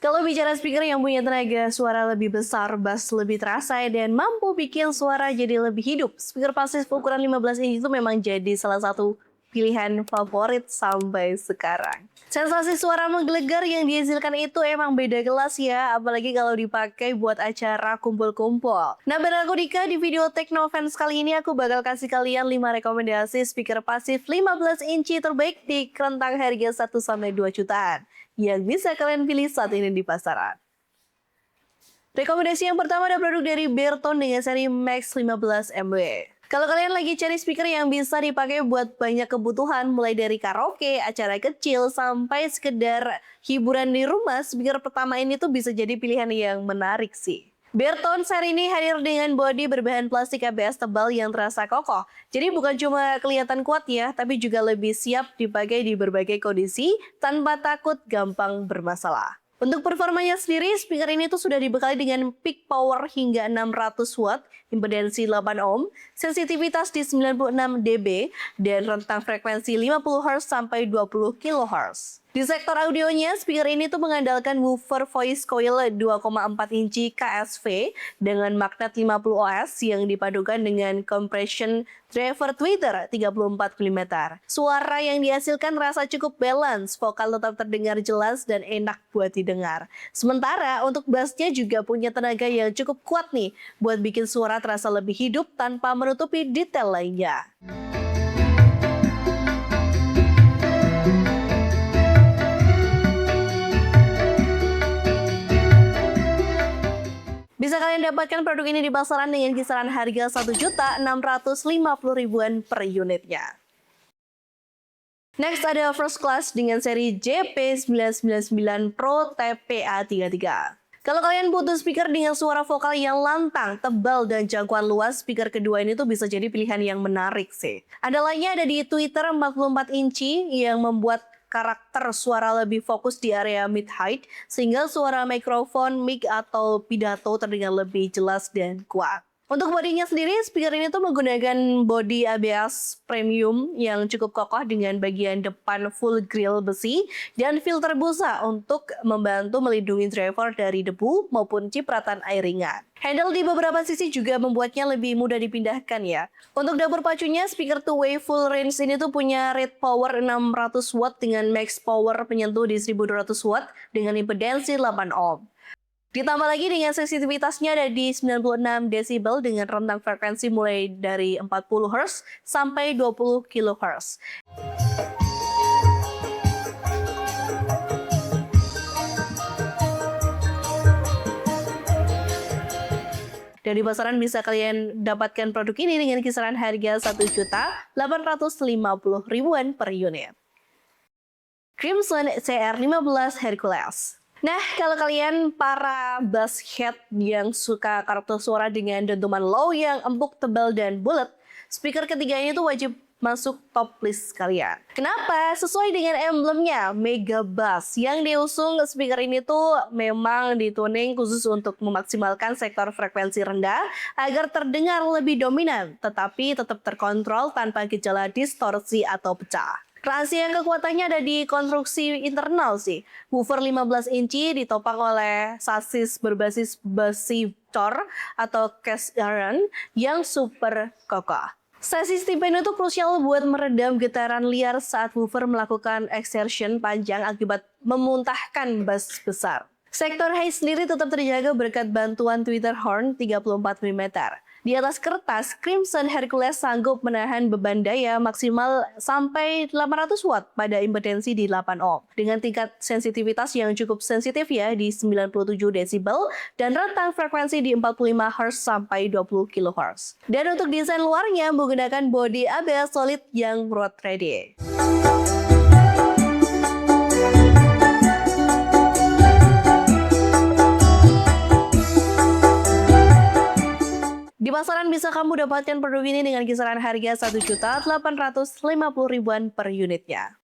Kalau bicara speaker yang punya tenaga suara lebih besar, bass lebih terasa, dan mampu bikin suara jadi lebih hidup, speaker pasif ukuran 15 inch itu memang jadi salah satu pilihan favorit sampai sekarang. Sensasi suara menggelegar yang dihasilkan itu emang beda kelas ya, apalagi kalau dipakai buat acara kumpul-kumpul. Nah, bareng aku Dika, di video Teknofans kali ini aku bakal kasih kalian 5 rekomendasi speaker pasif 15 inci terbaik di rentang harga 1-2 jutaan yang bisa kalian pilih saat ini di pasaran. Rekomendasi yang pertama ada produk dari Bertone dengan seri Max 15 MW. Kalau kalian lagi cari speaker yang bisa dipakai buat banyak kebutuhan, mulai dari karaoke, acara kecil, sampai sekedar hiburan di rumah, speaker pertama ini tuh bisa jadi pilihan yang menarik sih. Bertone seri ini hadir dengan bodi berbahan plastik ABS tebal yang terasa kokoh. Jadi bukan cuma kelihatan kuat ya, tapi juga lebih siap dipakai di berbagai kondisi tanpa takut gampang bermasalah. Untuk performanya sendiri, speaker ini tuh sudah dibekali dengan peak power hingga 600 watt, impedensi 8 ohm, sensitivitas di 96 dB, dan rentang frekuensi 50 Hz sampai 20 kHz. Di sektor audionya, speaker ini tuh mengandalkan woofer voice coil 2,4 inci KSV dengan magnet 50 ohm yang dipadukan dengan compression driver tweeter 34 mm. Suara yang dihasilkan rasa cukup balance, vokal tetap terdengar jelas dan enak buat didengar. Sementara untuk bassnya juga punya tenaga yang cukup kuat nih buat bikin suara terasa lebih hidup tanpa menutupi detail lainnya. Bisa kalian dapatkan produk ini di pasaran dengan kisaran harga Rp1.650.000 per unitnya. Next ada First Class dengan seri JP999 Pro TPA33. Kalau kalian butuh speaker dengan suara vokal yang lantang, tebal, dan jangkauan luas, speaker kedua ini tuh bisa jadi pilihan yang menarik sih. Andalanya ada di tweeter 44 inci yang membuat karakter suara lebih fokus di area mid-height, sehingga suara mikrofon, mic, atau pidato terdengar lebih jelas dan kuat. Untuk bodinya sendiri, speaker ini tuh menggunakan bodi ABS premium yang cukup kokoh dengan bagian depan full grill besi dan filter busa untuk membantu melindungi driver dari debu maupun cipratan air ringan. Handle di beberapa sisi juga membuatnya lebih mudah dipindahkan ya. Untuk dapur pacunya, speaker two-way full range ini tuh punya rate power 600 watt dengan max power penyentuh di 1200 watt dengan impedensi 8 ohm. Ditambah lagi dengan sensitivitasnya ada di 96 desibel dengan rentang frekuensi mulai dari 40 Hz sampai 20 kHz. Dari pasaran bisa kalian dapatkan produk ini dengan kisaran harga Rp1.850.000 per unit. Crimson CR15 Hercules. Nah, kalau kalian para bass head yang suka karakter suara dengan dentuman low yang empuk, tebal, dan bulat, speaker ketiga ini tuh wajib masuk top list kalian. Kenapa? Sesuai dengan emblemnya, Mega Bass. Yang diusung speaker ini tuh memang dituning khusus untuk memaksimalkan sektor frekuensi rendah agar terdengar lebih dominan, tetapi tetap terkontrol tanpa gejala distorsi atau pecah. Rahasia kekuatannya ada di konstruksi internal sih. Woofer 15 inci ditopang oleh sasis berbasis besi cor atau cast iron yang super kokoh. Sasis tipe ini tuh krusial buat meredam getaran liar saat woofer melakukan exertion panjang akibat memuntahkan bass besar. Sektor high sendiri tetap terjaga berkat bantuan tweeter horn 34 mm. Di atas kertas, Crimson Hercules sanggup menahan beban daya maksimal sampai 800 watt pada impedensi di 8 ohm. Dengan tingkat sensitivitas yang cukup sensitif ya di 97 desibel dan rentang frekuensi di 45 Hz sampai 20 kHz. Dan untuk desain luarnya menggunakan bodi ABS solid yang road ready. Di pasaran bisa kamu dapatkan produk ini dengan kisaran harga Rp1.850.000 per unitnya.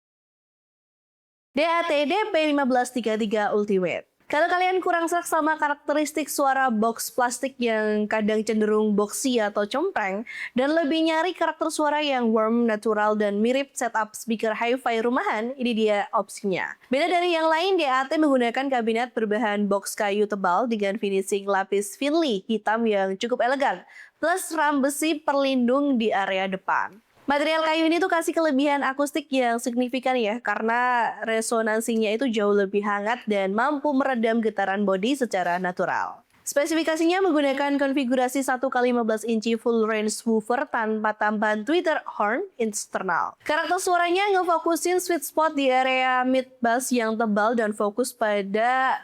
DAT DP1533 Ultimate. Kalau kalian kurang serak sama karakteristik suara box plastik yang kadang cenderung boxy atau compreng, dan lebih nyari karakter suara yang warm, natural, dan mirip setup speaker hi-fi rumahan, ini dia opsinya. Beda dari yang lain, DAT menggunakan kabinet berbahan box kayu tebal dengan finishing lapis Finley hitam yang cukup elegan, plus ram besi perlindung di area depan. Material kayu ini tuh kasih kelebihan akustik yang signifikan ya, karena resonansinya itu jauh lebih hangat dan mampu meredam getaran bodi secara natural. Spesifikasinya menggunakan konfigurasi 1x15 inci full range woofer tanpa tambahan tweeter horn eksternal. Karakter suaranya ngefokusin sweet spot di area mid bass yang tebal dan fokus pada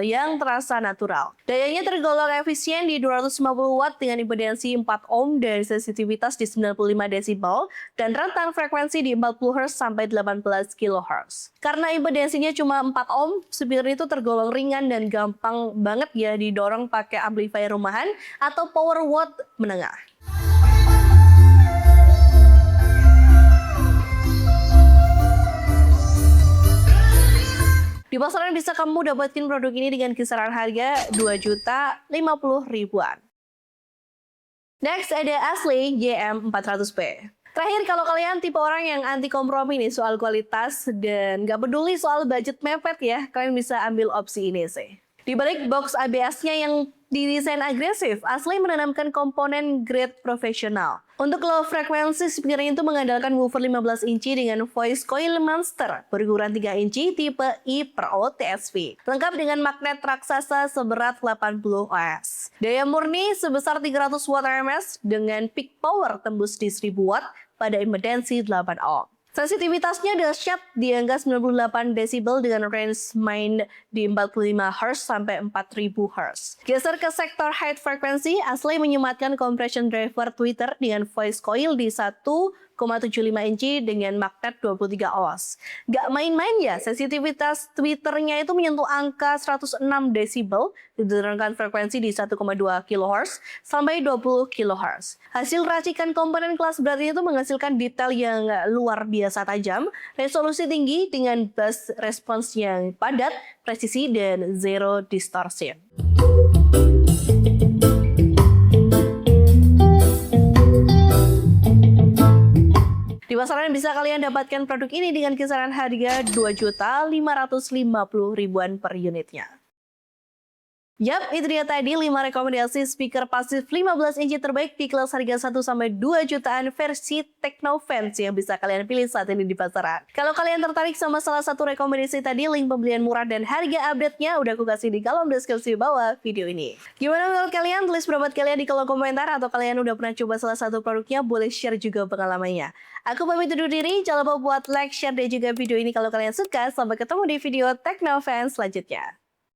yang terasa natural. Dayanya tergolong efisien di 250 watt dengan impedansi 4 ohm dan sensitivitas di 95 desibel dan rentang frekuensi di 40 Hz sampai 18 kHz. Karena impedansinya cuma 4 ohm, speaker itu tergolong ringan dan gampang banget ya didorong pakai amplifier rumahan atau power watt menengah. Di pasaran bisa kamu dapetin produk ini dengan kisaran harga 2.050.000-an. Next ada Ashley JM400P. Terakhir, kalau kalian tipe orang yang anti kompromi nih soal kualitas dan gak peduli soal budget mepet ya, kalian bisa ambil opsi ini sih. Di balik box ABS-nya yang didesain agresif, Ashley menanamkan komponen grade profesional. Untuk low frekuensi, speaker itu mengandalkan woofer 15 inci dengan voice coil monster berukuran 3 inci tipe I Pro TSV, lengkap dengan magnet raksasa seberat 80 oz. Daya murni sebesar 300 watt RMS dengan peak power tembus di 1000 watt pada impedansi 8 ohm. Sensitivitasnya dahsyat di angka 98 desibel dengan range main di 45 Hz sampai 4000 Hz. Geser ke sektor high frequency, Ashley menyematkan compression driver tweeter dengan voice coil di 1,75 inci dengan magnet 23 oz. Gak main-main ya, sensitivitas tweeternya itu menyentuh angka 106 desibel dengan frekuensi di 1,2 kHz sampai 20 kHz. Hasil racikan komponen kelas berat itu menghasilkan detail yang luar biasa tajam, resolusi tinggi dengan bass response yang padat, presisi, dan zero distortion. Di pasaran bisa kalian dapatkan produk ini dengan kisaran harga 2.550.000-an per unitnya. Yap, itu dia tadi 5 rekomendasi speaker pasif 15 inci terbaik di kelas harga 1-2 jutaan versi Technofans yang bisa kalian pilih saat ini di pasaran. Kalau kalian tertarik sama salah satu rekomendasi tadi, link pembelian murah dan harga update-nya udah aku kasih di kolom deskripsi bawah video ini. Gimana menurut kalian? Tulis pendapat kalian di kolom komentar, atau kalian udah pernah coba salah satu produknya, boleh share juga pengalamannya. Aku pamit undur diri, jangan lupa buat like, share, dan juga video ini kalau kalian suka. Sampai ketemu di video Technofans selanjutnya.